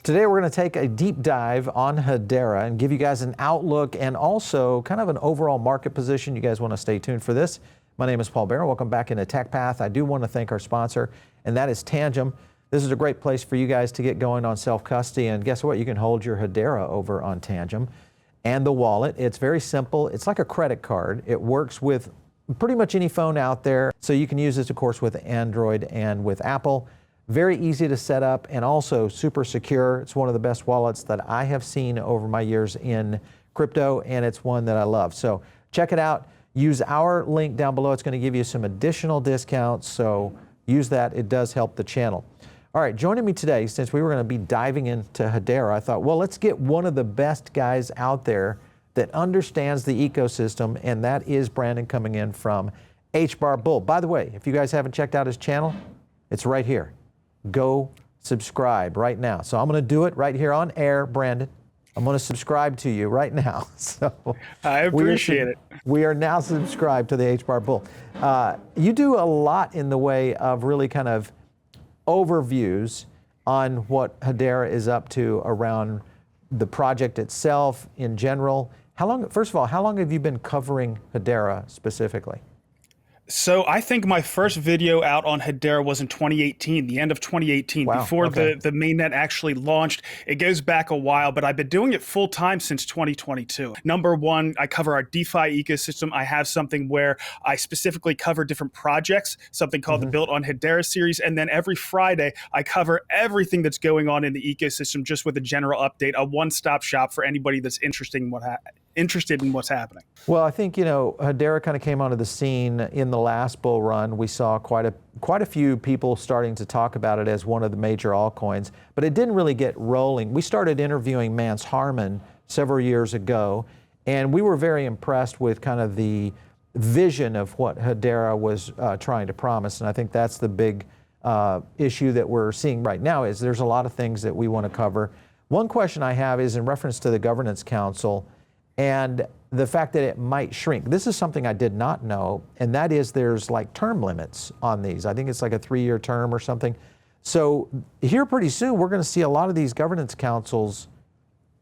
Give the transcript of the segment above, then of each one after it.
Today we're going to take a deep dive on Hedera and give you guys an outlook and also kind of an overall market position. You guys want to stay tuned for this. My name is Paul Barron. Welcome back into Tech Path. I do want to thank our sponsor, and that is Tangem. This is a great place for you guys to get going on self-custody, and guess what? You can hold your Hedera over on Tangem and the wallet. It's very simple. It's like a credit card. It works with pretty much any phone out there, so you can use this, of course, with Android and with Apple. Very easy to set up and also super secure. It's one of the best wallets that I have seen over my years in crypto, and it's one that I love. So check it out. Use our link down below. It's going to give you some additional discounts, so use that. It does help the channel. All right, joining me today, since we were going to be diving into Hedera, I thought, well, let's get one of the best guys out there that understands the ecosystem, and that is Brandon coming in from HBAR Bull. By the way, if you guys haven't checked out his channel, it's right here. Go subscribe right now. So I'm going to do it right here on air, Brandon. I'm going to subscribe to you right now. So I appreciate it. We are now subscribed to the HBAR Bull. You do a lot in the way of really kind of overviews on what Hedera is up to around the project itself in general. How long, first of all, how long have you been covering Hedera specifically? So I think my first video out on Hedera was in 2018, the end of 2018, wow, before okay. the mainnet actually launched. It goes back a while, but I've been doing it full time since 2022. Number one, I cover our DeFi ecosystem. I have something where I specifically cover different projects, something called the Built on Hedera series. And then every Friday, I cover everything that's going on in the ecosystem, just with a general update, a one-stop shop for anybody that's interested in what's happening. Well, I think, you know, Hedera kind of came onto the scene in the last bull run. We saw quite a few people starting to talk about it as one of the major altcoins, but it didn't really get rolling. We started interviewing Mance Harmon several years ago, and we were very impressed with kind of the vision of what Hedera was trying to promise. And I think that's the big issue that we're seeing right now is there's a lot of things that we want to cover. One question I have is in reference to the Governance Council and the fact that it might shrink. This is something I did not know, and that is there's like term limits on these. I think it's like a 3-year term or something. So here pretty soon, we're going to see a lot of these governance councils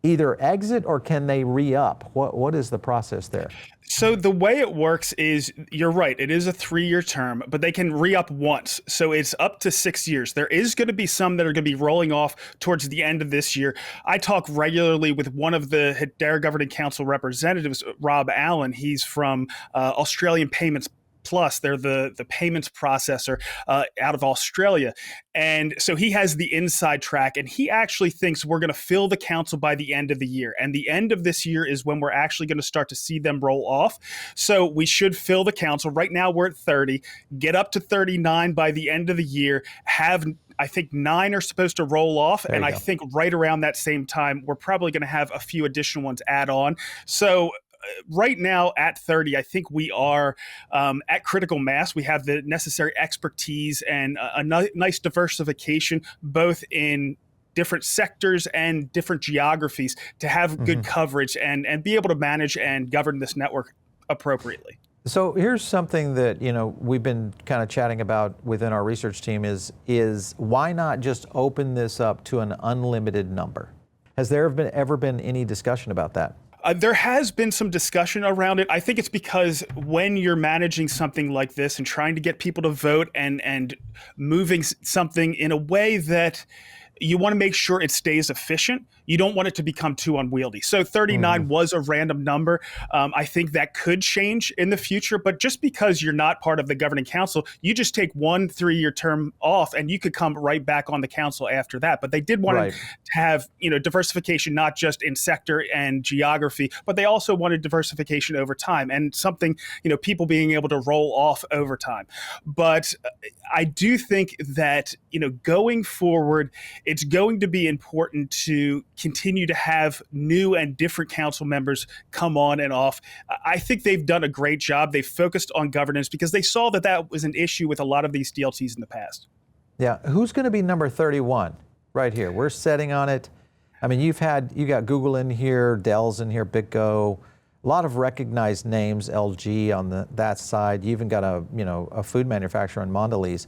either exit or can they re-up? What is the process there? So the way it works is, you're right, it is a 3-year term, but they can re-up once. So it's up to 6 years. There is going to be some that are going to be rolling off towards the end of this year. I talk regularly with one of the Hedera Governing Council representatives, Rob Allen. He's from Australian Payments Plus. They're the payments processor out of Australia. And so he has the inside track, and he actually thinks we're going to fill the council by the end of the year. And the end of this year is when we're actually going to start to see them roll off. So we should fill the council. Right now we're at 30, get up to 39 by the end of the year, I think 9 are supposed to roll off. And I think right around that same time, we're probably going to have a few additional ones add on. So right now at 30, I think we are at critical mass. We have the necessary expertise and a nice diversification, both in different sectors and different geographies to have good coverage and be able to manage and govern this network appropriately. So here's something that, you know, we've been kind of chatting about within our research team is why not just open this up to an unlimited number? Has there ever been any discussion about that? There has been some discussion around it. I think it's because when you're managing something like this and trying to get people to vote and moving something in a way that you want to make sure it stays efficient, you don't want it to become too unwieldy. So 39 was a random number. I think that could change in the future, but just because you're not part of the governing council, you just take 1 3-year term off and you could come right back on the council after that. But they did want to have, you know, diversification, not just in sector and geography, but they also wanted diversification over time and something, you know, people being able to roll off over time. But I do think that, you know, going forward, it's going to be important to continue to have new and different council members come on and off. I think they've done a great job. They focused on governance because they saw that that was an issue with a lot of these DLTs in the past. Yeah, who's going to be number 31 right here? We're setting on it. I mean, you got Google in here, Dell's in here, BitGo, a lot of recognized names, LG on that side. You even got a food manufacturer in Mondelez.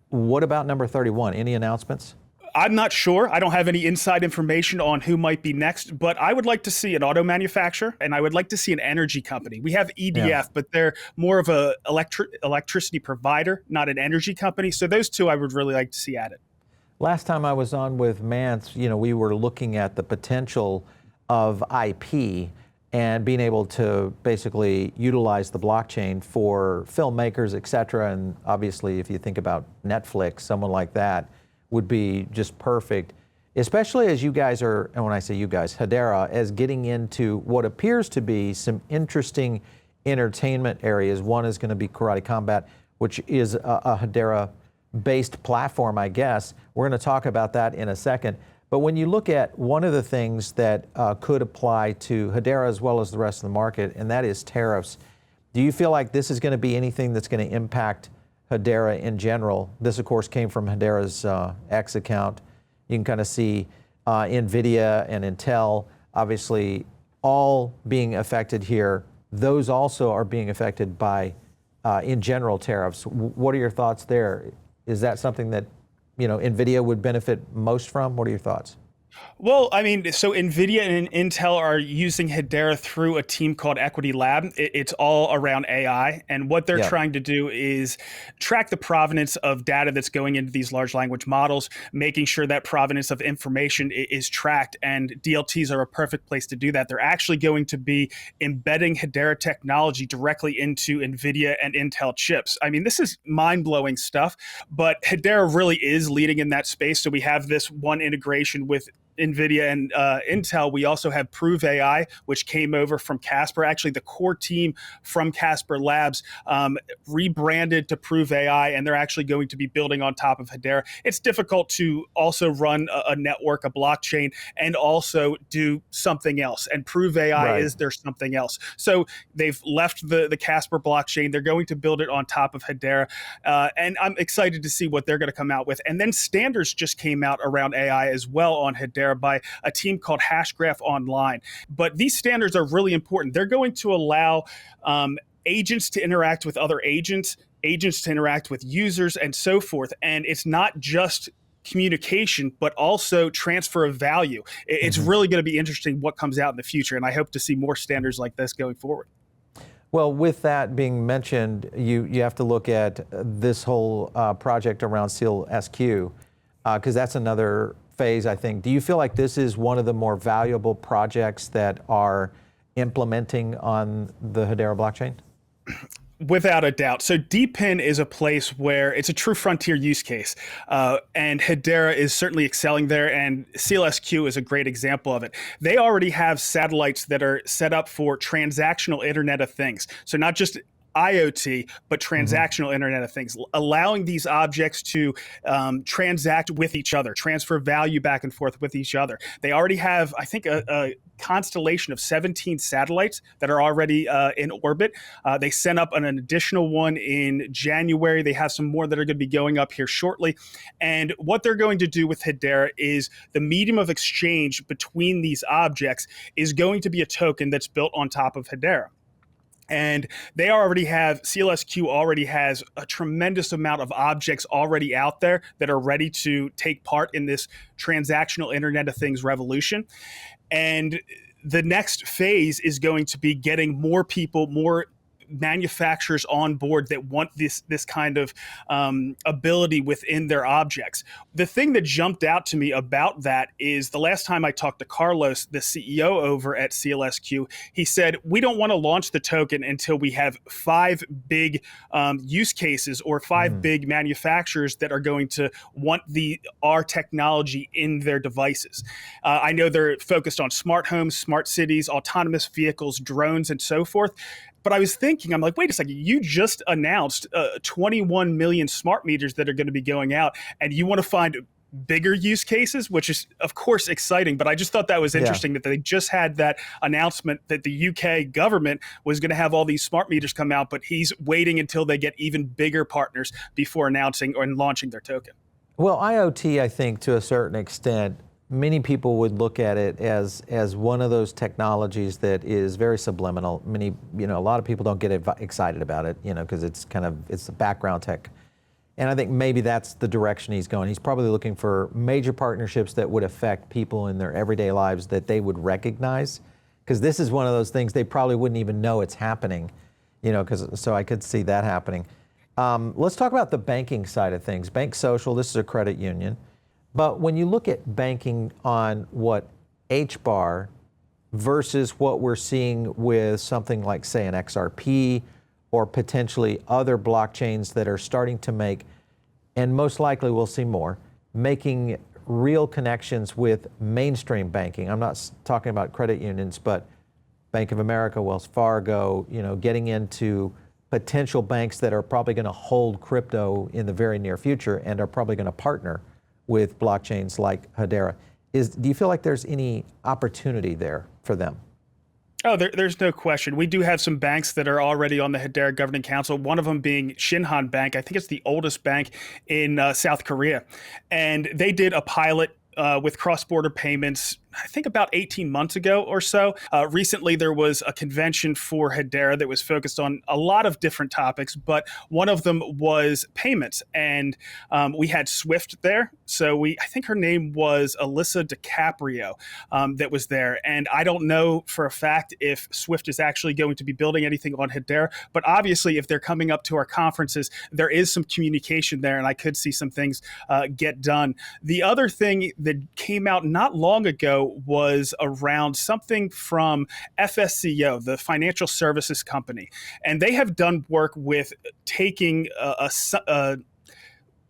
What about number 31? Any announcements? I'm not sure. I don't have any inside information on who might be next, but I would like to see an auto manufacturer, and I would like to see an energy company. We have EDF, but they're more of a electricity provider, not an energy company. So those two I would really like to see added. Last time I was on with Mance, we were looking at the potential of IP and being able to basically utilize the blockchain for filmmakers, et cetera. And obviously, if you think about Netflix, someone like that would be just perfect, especially as you guys are, and when I say you guys, Hedera, as getting into what appears to be some interesting entertainment areas. One is going to be Karate Combat, which is a Hedera-based platform, I guess. We're going to talk about that in a second. But when you look at one of the things that could apply to Hedera as well as the rest of the market, and that is tariffs, do you feel like this is going to be anything that's going to impact Hedera in general? This, of course, came from Hedera's X account. You can kind of see Nvidia and Intel, obviously, all being affected here. Those also are being affected by, in general, tariffs. What are your thoughts there? Is that something that Nvidia would benefit most from? What are your thoughts? Well, I mean, so Nvidia and Intel are using Hedera through a team called Equity Lab. It's all around AI. And what they're trying to do is track the provenance of data that's going into these large language models, making sure that provenance of information is tracked. And DLTs are a perfect place to do that. They're actually going to be embedding Hedera technology directly into Nvidia and Intel chips. I mean, this is mind-blowing stuff, but Hedera really is leading in that space. So we have this one integration with Nvidia and Intel. We also have Prove AI, which came over from Casper. Actually, the core team from Casper Labs rebranded to Prove AI, and they're actually going to be building on top of Hedera. It's difficult to also run a network, a blockchain, and also do something else. And Prove AI is their something else. So they've left the Casper blockchain. They're going to build it on top of Hedera. And I'm excited to see what they're going to come out with. And then standards just came out around AI as well on Hedera by a team called Hashgraph Online. But these standards are really important. They're going to allow agents to interact with other agents to interact with users, and so forth. And it's not just communication, but also transfer of value. It's really going to be interesting what comes out in the future, and I hope to see more standards like this going forward. Well, with that being mentioned, you have to look at this whole project around SealSQ, because that's another phase, I think. Do you feel like this is one of the more valuable projects that are implementing on the Hedera blockchain? Without a doubt. So DeepIn is a place where it's a true frontier use case. And Hedera is certainly excelling there, and SealSQ is a great example of it. They already have satellites that are set up for transactional Internet of Things. So not just IoT, but transactional Internet of Things, allowing these objects to transact with each other, transfer value back and forth with each other. They already have, I think, a constellation of 17 satellites that are already in orbit. They sent up an additional one in January. They have some more that are going to be going up here shortly. And what they're going to do with Hedera is the medium of exchange between these objects is going to be a token that's built on top of Hedera. And they already have, SealSQ already has a tremendous amount of objects already out there that are ready to take part in this transactional Internet of Things revolution. And the next phase is going to be getting more people, more manufacturers on board that want this kind of ability within their objects. The thing that jumped out to me about that is the last time I talked to Carlos, the CEO over at SealSQ, he said, we don't want to launch the token until we have 5 big use cases or 5 big manufacturers that are going to want our technology in their devices. I know they're focused on smart homes, smart cities, autonomous vehicles, drones, and so forth. But I was thinking, I'm like, wait a second, you just announced 21 million smart meters that are going to be going out, and you want to find bigger use cases, which is, of course, exciting. But I just thought that was interesting that they just had that announcement that the UK government was going to have all these smart meters come out, but he's waiting until they get even bigger partners before announcing or launching their token. Well, IoT, I think, to a certain extent, many people would look at it as one of those technologies that is very subliminal. A lot of people don't get excited about it, because it's a background tech. And I think maybe that's the direction he's going. He's probably looking for major partnerships that would affect people in their everyday lives that they would recognize. Because this is one of those things they probably wouldn't even know it's happening, so I could see that happening. Let's talk about the banking side of things. Bank Social, this is a credit union. But when you look at banking on what HBAR versus what we're seeing with something like, say, an XRP or potentially other blockchains that are starting to make, and most likely we'll see more, making real connections with mainstream banking. I'm not talking about credit unions, but Bank of America, Wells Fargo, getting into potential banks that are probably going to hold crypto in the very near future and are probably going to partner with blockchains like Hedera. Do you feel like there's any opportunity there for them? Oh, there's no question. We do have some banks that are already on the Hedera Governing Council, one of them being Shinhan Bank. I think it's the oldest bank in South Korea. And they did a pilot with cross-border payments, I think about 18 months ago or so. Recently, there was a convention for Hedera that was focused on a lot of different topics, but one of them was payments. And we had Swift there. So I think her name was Alyssa DiCaprio that was there. And I don't know for a fact if Swift is actually going to be building anything on Hedera, but obviously if they're coming up to our conferences, there is some communication there, and I could see some things get done. The other thing that came out not long ago was around something from FSCO, the financial services company. And they have done work with taking a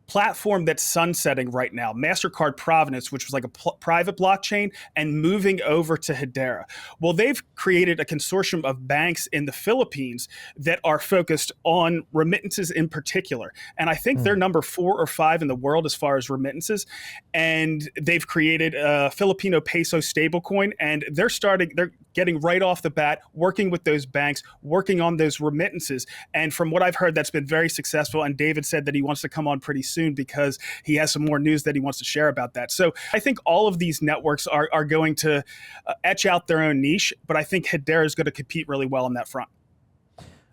platform that's sunsetting right now, MasterCard Provenance, which was like a private blockchain, and moving over to Hedera. Well, they've created a consortium of banks in the Philippines that are focused on remittances in particular. And I think they're number 4 or 5 in the world as far as remittances. And they've created a Filipino peso stablecoin, and they're getting right off the bat, working with those banks, working on those remittances. And from what I've heard, that's been very successful. And David said that he wants to come on pretty soon because he has some more news that he wants to share about that. So I think all of these networks are going to etch out their own niche, but I think Hedera is going to compete really well on that front.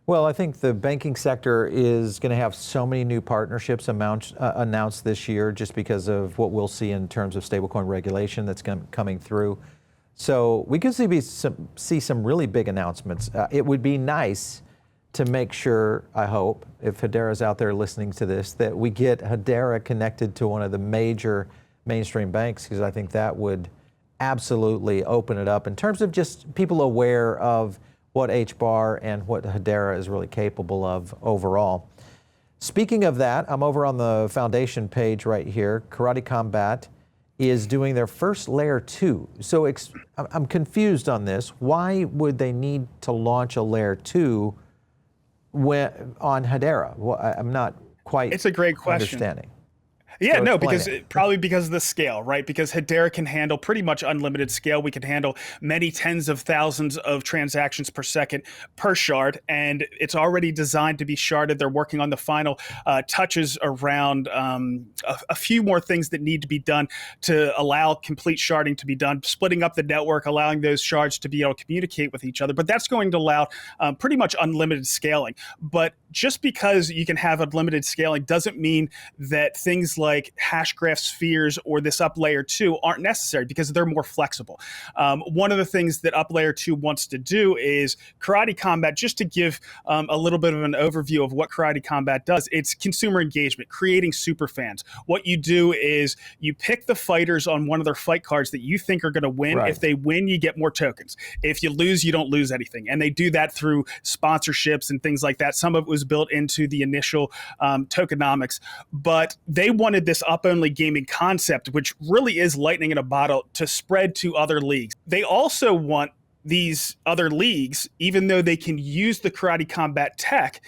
Well, I think the banking sector is going to have so many new partnerships announced this year just because of what we'll see in terms of stablecoin regulation that's coming through. So we could see some really big announcements. It would be nice to make sure, I hope, if Hedera's out there listening to this, that we get Hedera connected to one of the major mainstream banks, because I think that would absolutely open it up in terms of just people aware of what HBAR and what Hedera is really capable of overall. Speaking of that, I'm over on the foundation page right here. Karate Combat is doing their first layer 2. So I'm confused on this. Why would they need to launch a layer 2 on Hedera? Well, I'm not quite It's a great question. Understanding. Yeah, no, probably because of the scale, right? Because Hedera can handle pretty much unlimited scale. We can handle many tens of thousands of transactions per second per shard, and it's already designed to be sharded. They're working on the final touches around a few more things that need to be done to allow complete sharding to be done, splitting up the network, allowing those shards to be able to communicate with each other. But that's going to allow pretty much unlimited scaling. But just because you can have unlimited scaling doesn't mean that things like Hashgraph spheres or this up layer 2 aren't necessary, because they're more flexible. One of the things that up layer 2 wants to do is Karate Combat. Just to give a little bit of an overview of what Karate Combat does, it's consumer engagement, creating super fans. What you do is you pick the fighters on one of their fight cards that you think are going to win. Right. If they win, you get more tokens. If you lose, you don't lose anything. And they do that through sponsorships and things like that. Some of it was built into the initial tokenomics, but they wanted this up-only gaming concept, which really is lightning in a bottle, to spread to other leagues. They also want these other leagues, even though they can use the Karate Combat tech,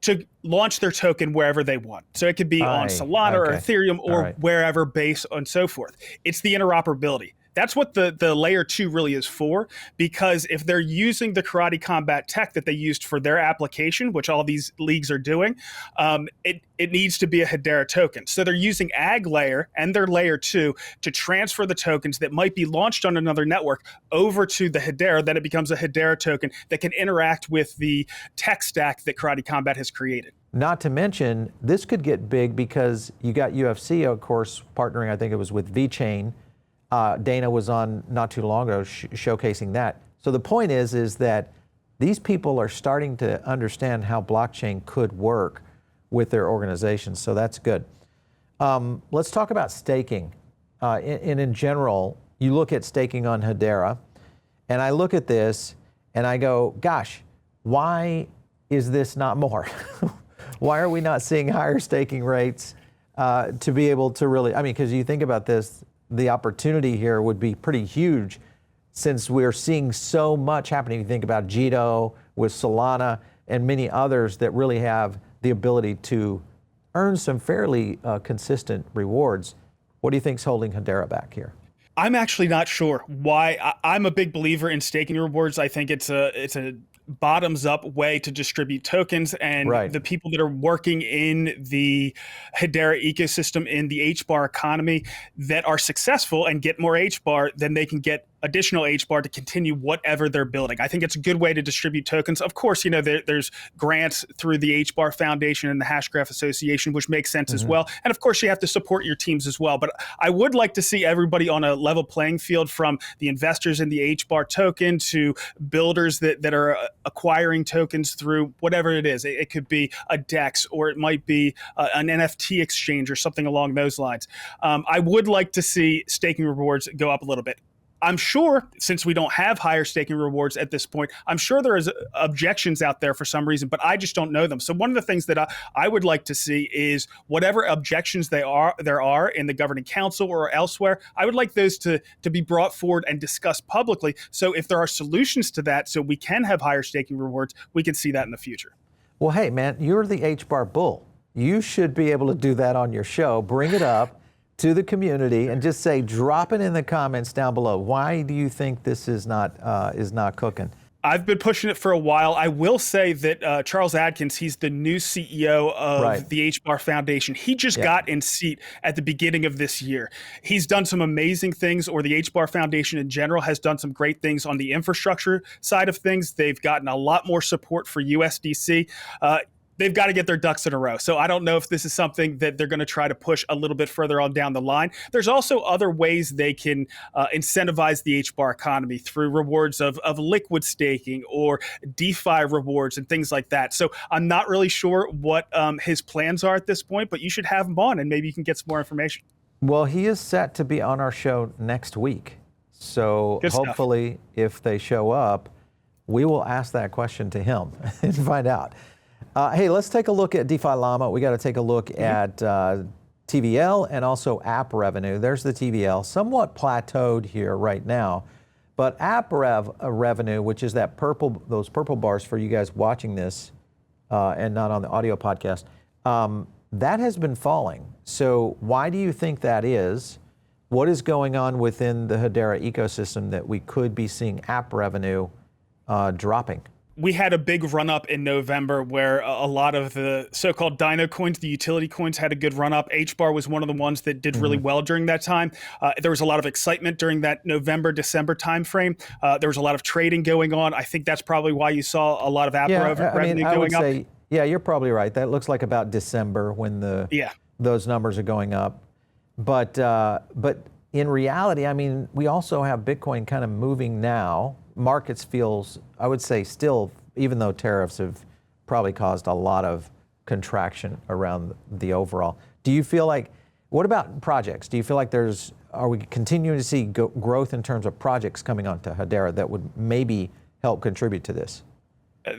to launch their token wherever they want. So it could be on Solana or Ethereum or wherever, base and so forth. It's the interoperability. That's what the layer 2 really is for, because if they're using the karate combat tech that they used for their application, which all these leagues are doing, it needs to be a Hedera token. So they're using ag layer and their layer 2 to transfer the tokens that might be launched on another network over to the Hedera. Then it becomes a Hedera token that can interact with the tech stack that Karate Combat has created. Not to mention, this could get big because you got UFC, of course, partnering, I think it was with VeChain. Dana was on not too long ago showcasing that. So the point is that these people are starting to understand how blockchain could work with their organizations. So that's good. Let's talk about staking. In general, you look at staking on Hedera, and I look at this and I go, gosh, why is this not more? Why are we not seeing higher staking rates to be able to really, I mean, because you think about this, the opportunity here would be pretty huge since we're seeing so much happening. You think about Jito with Solana and many others that really have the ability to earn some fairly consistent rewards. What do you think's holding Hedera back here? I'm actually not sure why. I'm a big believer in staking rewards. I think it's a bottoms up way to distribute tokens, and the people that are working in the Hedera ecosystem in the HBAR economy that are successful and get more HBAR, then they can get additional HBAR to continue whatever they're building. I think it's a good way to distribute tokens. Of course, you know, there's grants through the HBAR Foundation and the Hashgraph Association, which makes sense as well. And of course, you have to support your teams as well. But I would like to see everybody on a level playing field, from the investors in the HBAR token to builders that are acquiring tokens through whatever it is. It could be a DEX, or it might be an NFT exchange or something along those lines. I would like to see staking rewards go up a little bit. I'm sure, since we don't have higher staking rewards at this point, I'm sure there is objections out there for some reason, but I just don't know them. So one of the things that I would like to see is whatever objections there are in the governing council or elsewhere, I would like those to be brought forward and discussed publicly. So if there are solutions to that, so we can have higher staking rewards, we can see that in the future. Well, hey, man, you're the HBAR Bull. You should be able to do that on your show. Bring it up to the community and just say, drop it in the comments down below. Why do you think this is not cooking? I've been pushing it for a while. I will say that Charles Adkins, he's the new CEO of the HBAR Foundation. He just got in seat at the beginning of this year. He's done some amazing things, or the HBAR Foundation in general has done some great things on the infrastructure side of things. They've gotten a lot more support for USDC. They've got to get their ducks in a row. So I don't know if this is something that they're going to try to push a little bit further on down the line. There's also other ways they can incentivize the HBAR economy through rewards of liquid staking or DeFi rewards and things like that. So I'm not really sure what his plans are at this point, but you should have him on and maybe you can get some more information. Well, he is set to be on our show next week. So hopefully if they show up, we will ask that question to him and find out. Hey, let's take a look at DeFi Llama. We got to take a look at TVL and also app revenue. There's the TVL, somewhat plateaued here right now, but app revenue, which is that those purple bars for you guys watching this and not on the audio podcast, that has been falling. So why do you think that is? What is going on within the Hedera ecosystem that we could be seeing app revenue dropping? We had a big run up in November where a lot of the so-called Dino coins, the utility coins, had a good run up. HBAR was one of the ones that did really well during that time. There was a lot of excitement during that November, December timeframe. There was a lot of trading going on. I think that's probably why you saw a lot of app revenue going up. Yeah, you're probably right. That looks like about December when those numbers are going up. But in reality, I mean, we also have Bitcoin kind of moving now. Markets feels, I would say still, even though tariffs have probably caused a lot of contraction around the overall. Do you feel like, what about projects? Do you feel like are we continuing to see growth in terms of projects coming onto Hedera that would maybe help contribute to this?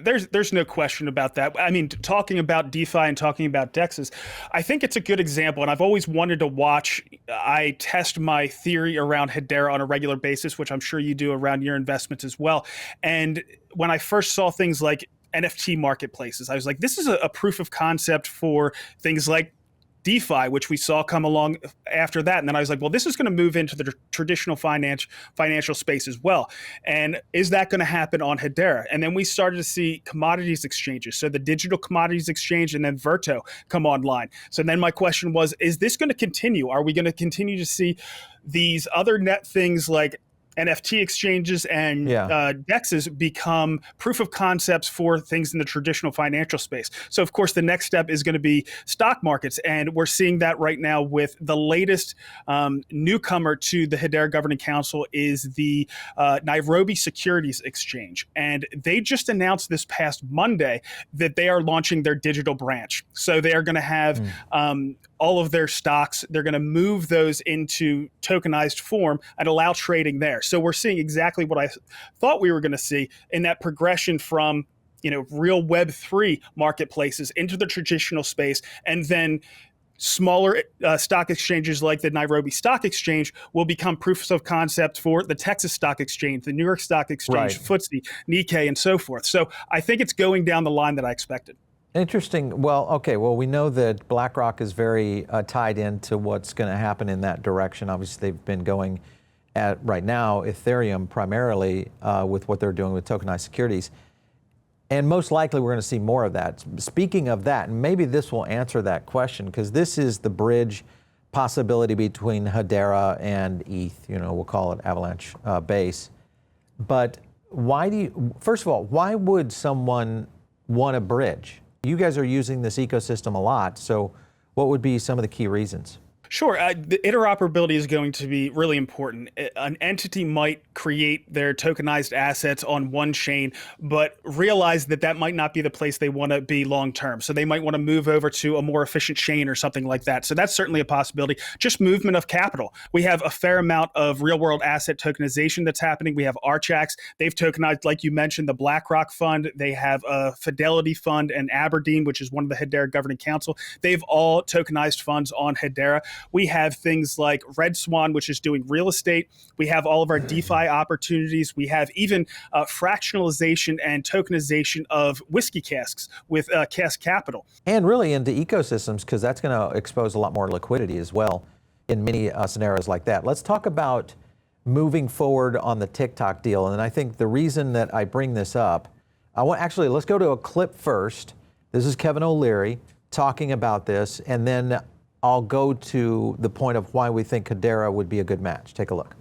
There's no question about that. I mean, talking about DeFi and talking about DEXs, I think it's a good example, and I've always wanted to watch. I test my theory around Hedera on a regular basis, which I'm sure you do around your investments as well. And when I first saw things like NFT marketplaces, I was like, this is a proof of concept for things like DeFi, which we saw come along after that. And then I was like, well, this is going to move into the traditional financial space as well. And is that going to happen on Hedera? And then we started to see commodities exchanges. So the digital commodities exchange and then Verto come online. So then my question was, is this going to continue? Are we going to continue to see these other net things like NFT exchanges and DEXs become proof of concepts for things in the traditional financial space? So, of course, the next step is going to be stock markets. And we're seeing that right now with the latest newcomer to the Hedera Governing Council is the Nairobi Securities Exchange. And they just announced this past Monday that they are launching their digital branch. So they are going to have all of their stocks. They're going to move those into tokenized form and allow trading there. So we're seeing exactly what I thought we were going to see in that progression from, real Web3 marketplaces into the traditional space, and then smaller stock exchanges like the Nairobi Stock Exchange will become proofs of concept for the Texas Stock Exchange, the New York Stock Exchange, FTSE, Nikkei, and so forth. So I think it's going down the line that I expected. Interesting. Well, okay. Well, we know that BlackRock is very tied into what's going to happen in that direction. Obviously, they've been going at, right now, Ethereum primarily with what they're doing with tokenized securities. And most likely, we're going to see more of that. Speaking of that, and maybe this will answer that question, because this is the bridge possibility between Hedera and ETH, we'll call it Avalanche Base. But first of all, why would someone want a bridge? You guys are using this ecosystem a lot, so what would be some of the key reasons? Sure. The interoperability is going to be really important. An entity might create their tokenized assets on one chain, but realize that that might not be the place they want to be long term. So they might want to move over to a more efficient chain or something like that. So that's certainly a possibility. Just movement of capital. We have a fair amount of real world asset tokenization that's happening. We have Archax. They've tokenized, like you mentioned, the BlackRock fund. They have a Fidelity fund and Aberdeen, which is one of the Hedera Governing Council. They've all tokenized funds on Hedera. We have things like Red Swan, which is doing real estate. We have all of our DeFi opportunities. We have even fractionalization and tokenization of whiskey casks with Cask Capital. And really into ecosystems, because that's going to expose a lot more liquidity as well in many scenarios like that. Let's talk about moving forward on the TikTok deal. And I think the reason that I bring this up, let's go to a clip first. This is Kevin O'Leary talking about this, and then I'll go to the point of why we think Hedera would be a good match. Take a look.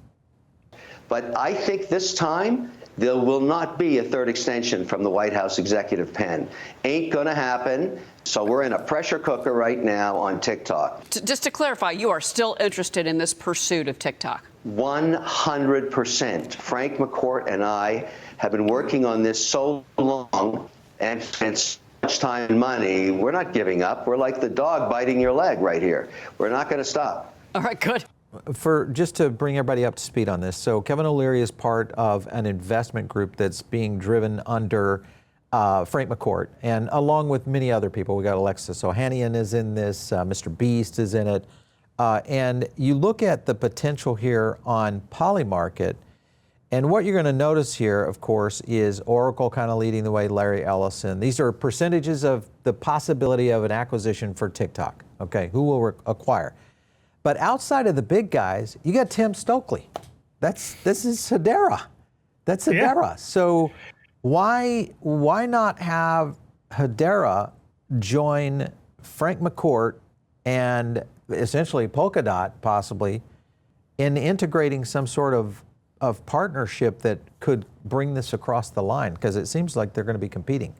But I think this time there will not be a third extension from the White House executive pen. Ain't gonna happen. So we're in a pressure cooker right now on TikTok. Just to clarify, you are still interested in this pursuit of TikTok? 100%. Frank McCourt and I have been working on this so long and spent much time and money. We're not giving up. We're like the dog biting your leg right here. We're not going to stop. All right, good. Just to bring everybody up to speed on this, so Kevin O'Leary is part of an investment group that's being driven under Frank McCourt, and along with many other people. We got Alexis Ohanian is in this, Mr. Beast is in it, and you look at the potential here on Polymarket. And what you're going to notice here, of course, is Oracle kind of leading the way, Larry Ellison. These are percentages of the possibility of an acquisition for TikTok. Okay, who will acquire? But outside of the big guys, you got Tim Stokely. This is Hedera. That's Hedera. Yeah. So why not have Hedera join Frank McCourt and essentially Polkadot possibly in integrating some sort of partnership that could bring this across the line, because it seems like they're going to be competing.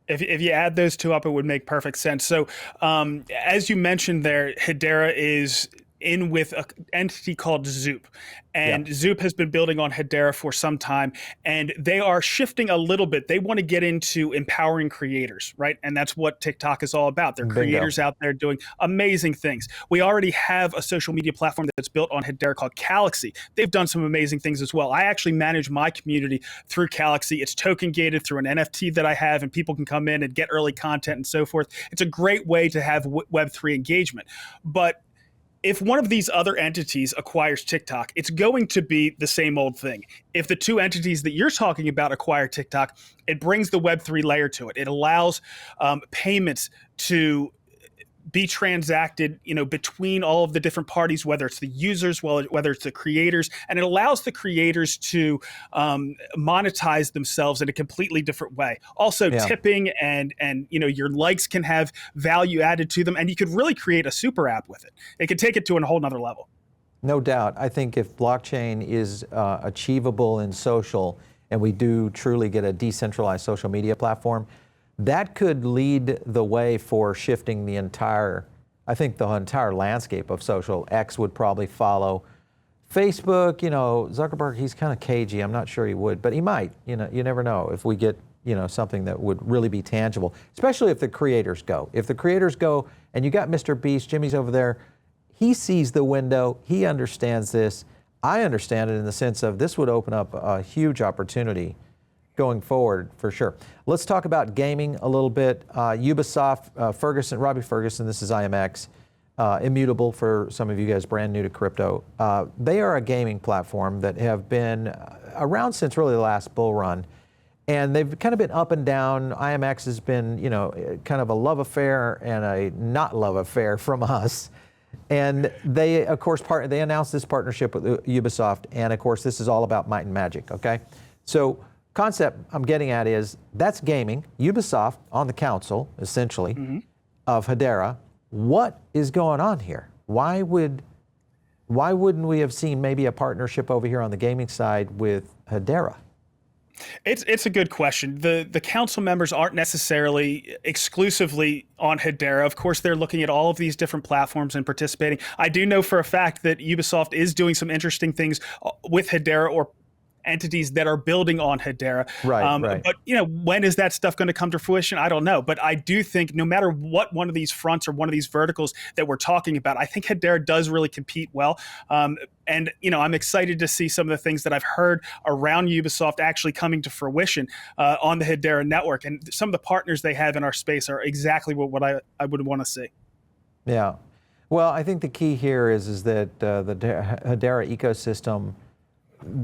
If you add those two up, it would make perfect sense. So as you mentioned there, Hedera is in with an entity called Zoop. And Zoop has been building on Hedera for some time, and they are shifting a little bit. They want to get into empowering creators, right? And that's what TikTok is all about. They're creators out there doing amazing things. We already have a social media platform that's built on Hedera called Galaxy. They've done some amazing things as well. I actually manage my community through Galaxy. It's token gated through an NFT that I have, and people can come in and get early content and so forth. It's a great way to have Web3 engagement. But if one of these other entities acquires TikTok, it's going to be the same old thing. If the two entities that you're talking about acquire TikTok, it brings the Web3 layer to it. It allows payments to be transacted, between all of the different parties, whether it's the users, whether it's the creators, and it allows the creators to monetize themselves in a completely different way. Also, tipping and your likes can have value added to them, and you could really create a super app with it. It could take it to a whole nother level. No doubt. I think if blockchain is achievable in social, and we do truly get a decentralized social media platform, that could lead the way for shifting the entire landscape of social. X would probably follow. Facebook, Zuckerberg, he's kind of cagey. I'm not sure he would, but he might. You never know if we get, something that would really be tangible, especially if the creators go. If the creators go and you got Mr. Beast, Jimmy's over there, he sees the window, he understands this. I understand it in the sense of this would open up a huge opportunity going forward for sure. Let's talk about gaming a little bit. Ubisoft, Robbie Ferguson, this is IMX, Immutable for some of you guys brand new to crypto. They are a gaming platform that have been around since really the last bull run. And they've kind of been up and down. IMX has been, kind of a love affair and a not love affair from us. And they, of course, they announced this partnership with Ubisoft. And of course, this is all about might and magic, okay? So concept I'm getting at is that's gaming. Ubisoft on the council, essentially, of Hedera. What is going on here? Why wouldn't we have seen maybe a partnership over here on the gaming side with Hedera? It's a good question. The council members aren't necessarily exclusively on Hedera. Of course, they're looking at all of these different platforms and participating. I do know for a fact that Ubisoft is doing some interesting things with Hedera or entities that are building on Hedera. Right. But when is that stuff going to come to fruition? I don't know. But I do think no matter what one of these fronts or one of these verticals that we're talking about, I think Hedera does really compete well. And I'm excited to see some of the things that I've heard around Ubisoft actually coming to fruition on the Hedera network. And some of the partners they have in our space are exactly what I would want to see. Yeah. Well, I think the key here is that the Hedera ecosystem,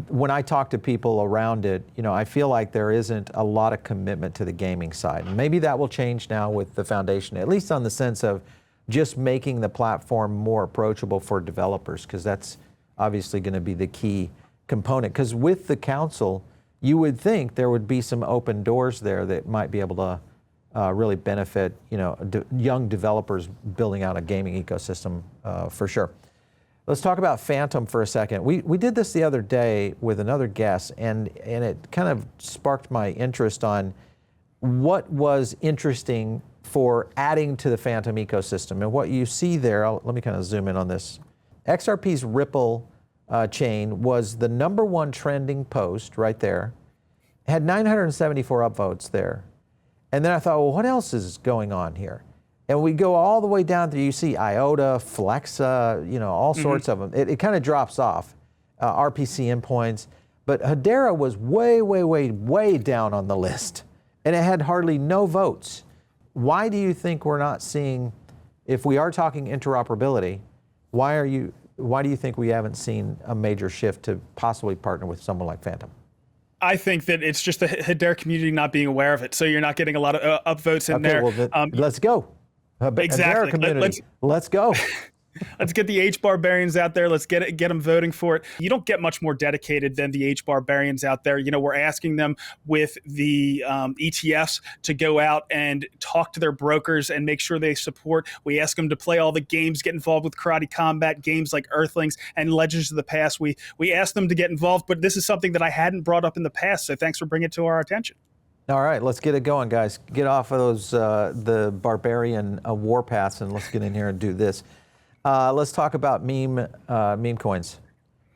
when I talk to people around it, I feel like there isn't a lot of commitment to the gaming side. And maybe that will change now with the foundation, at least on the sense of just making the platform more approachable for developers, because that's obviously going to be the key component. Because with the council, you would think there would be some open doors there that might be able to really benefit, young developers building out a gaming ecosystem for sure. Let's talk about Phantom for a second. We did this the other day with another guest, and it kind of sparked my interest on what was interesting for adding to the Phantom ecosystem. And what you see there, let me kind of zoom in on this. XRP's Ripple chain was the #1 trending post right there. It had 974 upvotes there. And then I thought, well, what else is going on here? And we go all the way down to, you see IOTA, Flexa, all sorts of them. It kind of drops off, RPC endpoints. But Hedera was way, way, way, way down on the list. And it had hardly no votes. Why do you think we're not seeing, if we are talking interoperability, why do you think we haven't seen a major shift to possibly partner with someone like Phantom? I think that it's just the Hedera community not being aware of it. So you're not getting a lot of upvotes in there. Well, let's go. Exactly. Let's go. Let's get the HBARbarians out there. Let's get them voting for it. You don't get much more dedicated than the HBARbarians out there. We're asking them with the ETFs to go out and talk to their brokers and make sure they support. We ask them to play all the games, get involved with Karate Combat, games like Earthlings and Legends of the Past. We ask them to get involved, but this is something that I hadn't brought up in the past. So thanks for bringing it to our attention. All right, let's get it going, guys. Get off of those the barbarian warpaths and let's get in here and do this. Let's talk about meme coins.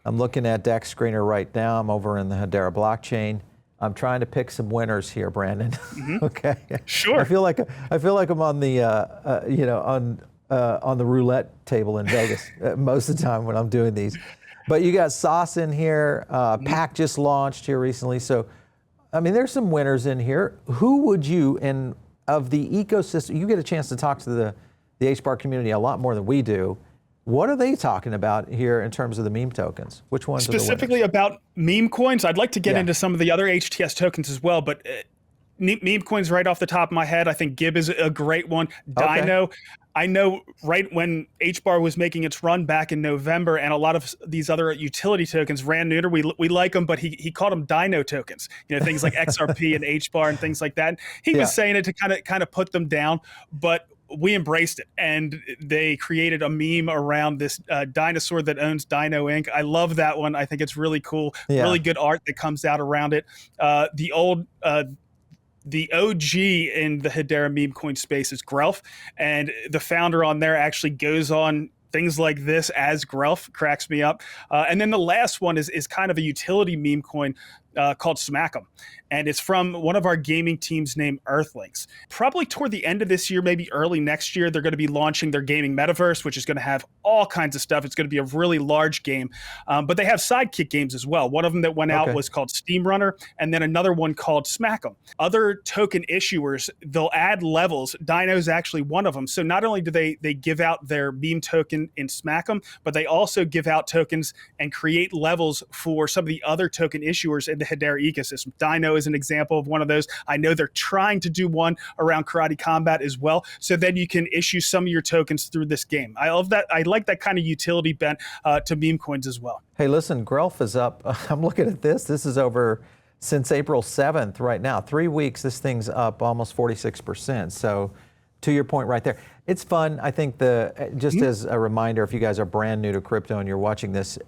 I'm looking at Dex Screener right now. I'm over in the Hedera blockchain. I'm trying to pick some winners here, Brandon. Okay. Sure. I feel like I'm on the on the roulette table in Vegas most of the time when I'm doing these. But you got Sauce in here. Pack just launched here recently. So, I mean, there's some winners in here. Who would you, and of the ecosystem, you get a chance to talk to the HBAR community a lot more than we do. What are they talking about here in terms of the meme tokens? Which ones specifically are the winners? About meme coins? I'd like to get into some of the other HTS tokens as well, but Meme coins right off the top of my head. I think Gib is a great one. Okay. Dino. I know right when HBAR was making its run back in November, and a lot of these other utility tokens ran neuter. We like them, but he called them Dino tokens. Things like XRP and HBAR and things like that. And he was saying it to kind of put them down, but we embraced it, and they created a meme around this dinosaur that owns Dino Inc. I love that one. I think it's really cool. Really good art that comes out around it. The OG in the Hedera meme coin space is Grelf, and the founder on there actually goes on things like this as Grelf. Cracks me up. And then the last one is kind of a utility meme coin called Smack'em. And it's from one of our gaming teams named Earthlings. Probably toward the end of this year, maybe early next year, they're going to be launching their gaming metaverse, which is going to have all kinds of stuff. It's going to be a really large game. But they have sidekick games as well. One of them that went out was called Steam Runner, and then another one called Smack'em. Other token issuers, they'll add levels. Dino's actually one of them. So not only do they give out their meme token in Smack'em, but they also give out tokens and create levels for some of the other token issuers in the Hedera ecosystem. Dino is an example of one of those. I know they're trying to do one around Karate Combat as well. So then you can issue some of your tokens through this game. I love that. I like that kind of utility bent to meme coins as well. Hey, listen, Grelf is up. I'm looking at this. This is over since April 7th right now. 3 weeks, this thing's up almost 46%. So to your point right there, it's fun. I think just as a reminder, if you guys are brand new to crypto and you're watching this,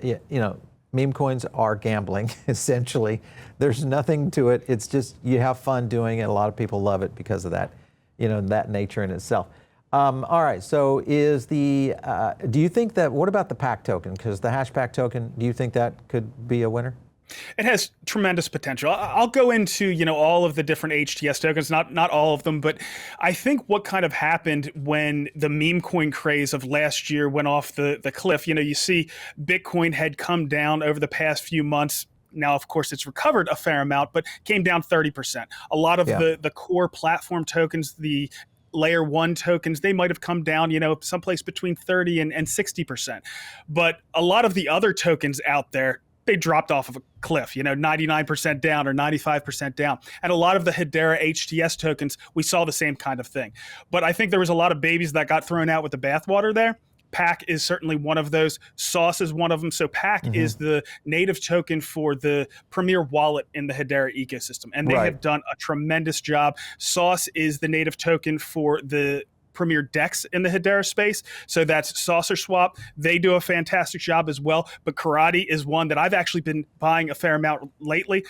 meme coins are gambling, essentially. There's nothing to it. It's just you have fun doing it. A lot of people love it because of that, that nature in itself. All right, so do you think that, what about the PAC token? Because the Hashpack token, do you think that could be a winner? It has tremendous potential. I'll go into, all of the different HTS tokens, not all of them, but I think what kind of happened when the meme coin craze of last year went off the cliff, you see Bitcoin had come down over the past few months. Now, of course, it's recovered a fair amount, but came down 30%. A lot of the core platform tokens, the layer one tokens, they might have come down, someplace between 30 and 60%. But a lot of the other tokens out there, they dropped off of a cliff, 99% down or 95% down. And a lot of the Hedera HTS tokens, we saw the same kind of thing. But I think there was a lot of babies that got thrown out with the bathwater there. PAC is certainly one of those. Sauce is one of them. So PAC is the native token for the premier wallet in the Hedera ecosystem. And they have done a tremendous job. Sauce is the native token for the premier DEX in the Hedera space. So that's Saucer Swap. They do a fantastic job as well. But Karate is one that I've actually been buying a fair amount lately.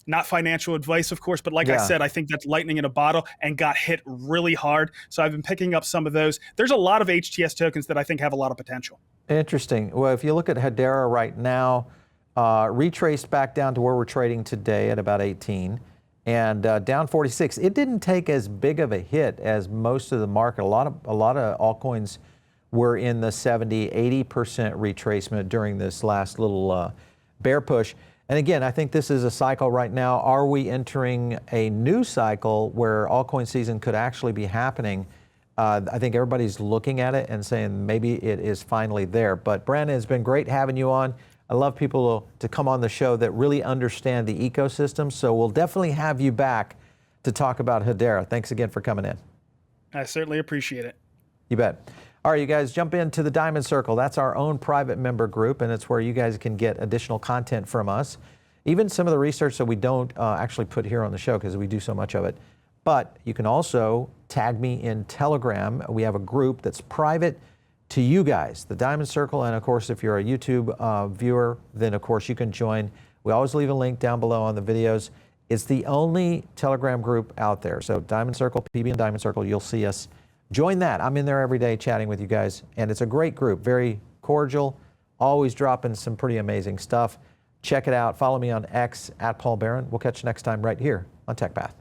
Not financial advice, of course, but like I said, I think that's lightning in a bottle and got hit really hard. So I've been picking up some of those. There's a lot of HTS tokens that I think have a lot of potential. Interesting. Well, if you look at Hedera right now, retraced back down to where we're trading today at about 18 and down 46. It didn't take as big of a hit as most of the market. A lot of altcoins were in the 70, 80% retracement during this last little bear push. And again, I think this is a cycle right now. Are we entering a new cycle where altcoin season could actually be happening? I think everybody's looking at it and saying maybe it is finally there. But Brandon, it's been great having you on. I love people to come on the show that really understand the ecosystem. So we'll definitely have you back to talk about Hedera. Thanks again for coming in. I certainly appreciate it. You bet. All right, you guys, jump into the Diamond Circle. That's our own private member group, and it's where you guys can get additional content from us. Even some of the research that we don't actually put here on the show because we do so much of it. But you can also tag me in Telegram. We have a group that's private to you guys, the Diamond Circle. And of course, if you're a YouTube viewer, then of course you can join. We always leave a link down below on the videos. It's the only Telegram group out there. So Diamond Circle, PB and Diamond Circle, you'll see us. Join that. I'm in there every day chatting with you guys. And it's a great group, very cordial, always dropping some pretty amazing stuff. Check it out. Follow me on X @Paul Barron. We'll catch you next time right here on TechPath.